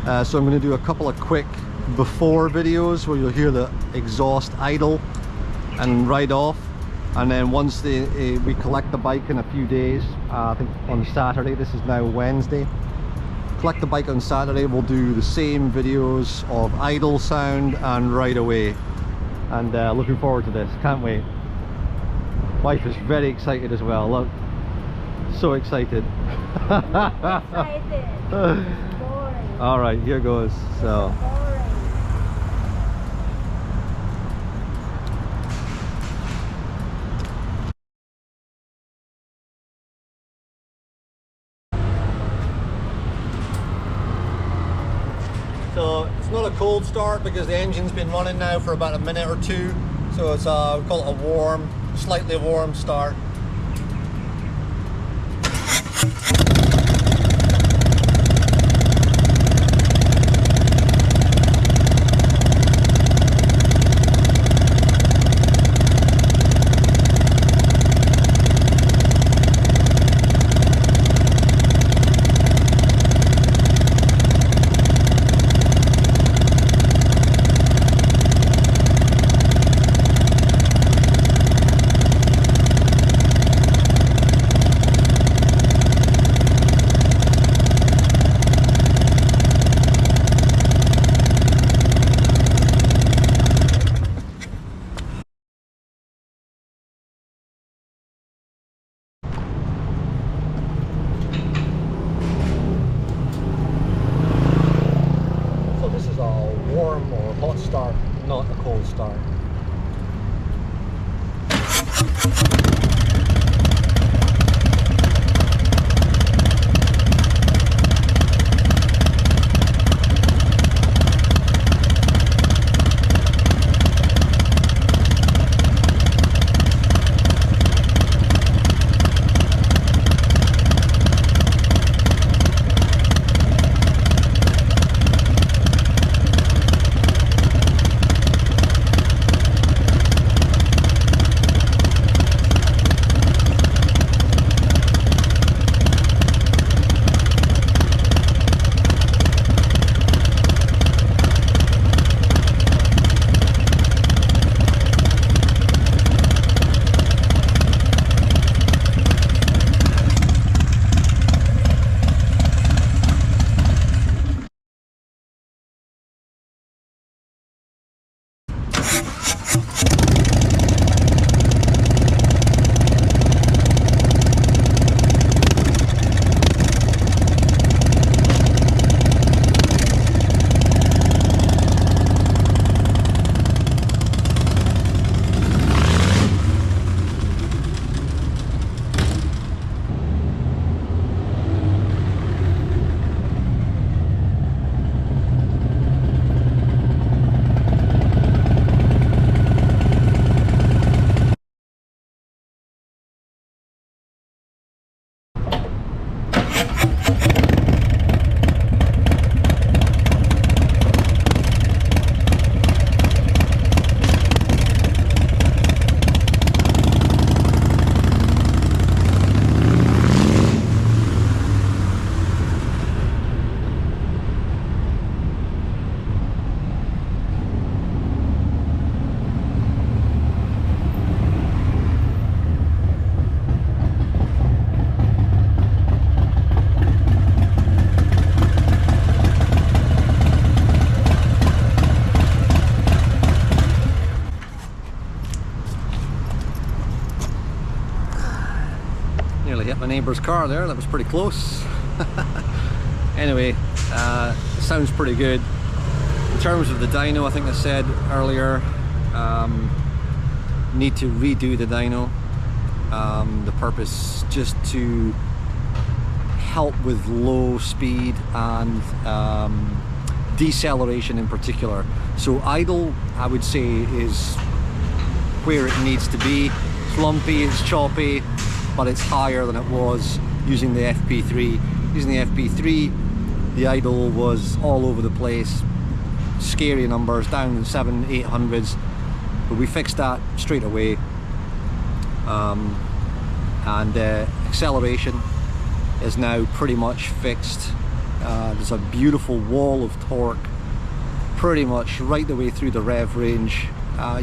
So I'm going to do a couple of quick before videos where you'll hear the exhaust idle and ride off, and then once we collect the bike in a few days, I think on Saturday, this is now Wednesday, collect the bike on Saturday, we'll do the same videos of idle sound and ride away. And looking forward to this, can't wait. Wife is very excited as well, look, so excited. All right, here goes. So it's not a cold start because the engine's been running now for about a minute or two, so it's we call it a warm, slightly warm start. Warm or hot start, not a cold start. Nearly hit my neighbour's car there, that was pretty close. Anyway, sounds pretty good. In terms of the dyno, I think I said earlier, need to redo the dyno. The purpose just to help with low speed and deceleration in particular. So idle, I would say, is where it needs to be. It's lumpy, it's choppy, but it's higher than it was using the FP3. Using the FP3, the idle was all over the place, scary numbers, down in 700-800s, but we fixed that straight away. And acceleration is now pretty much fixed. There's a beautiful wall of torque pretty much right the way through the rev range.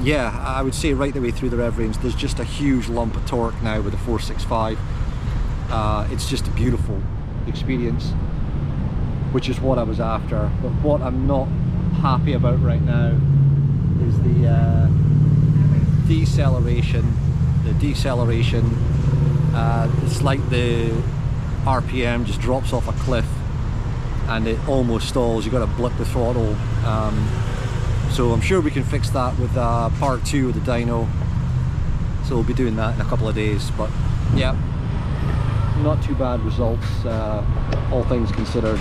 Yeah, I would say right the way through the rev range. There's just a huge lump of torque now with the 465. It's just a beautiful experience, which is what I was after. But what I'm not happy about right now is the deceleration. It's like the RPM just drops off a cliff and it almost stalls. You've got to blip the throttle. So I'm sure we can fix that with part 2 of the dyno. So we'll be doing that in a couple of days. But yeah, not too bad results, all things considered.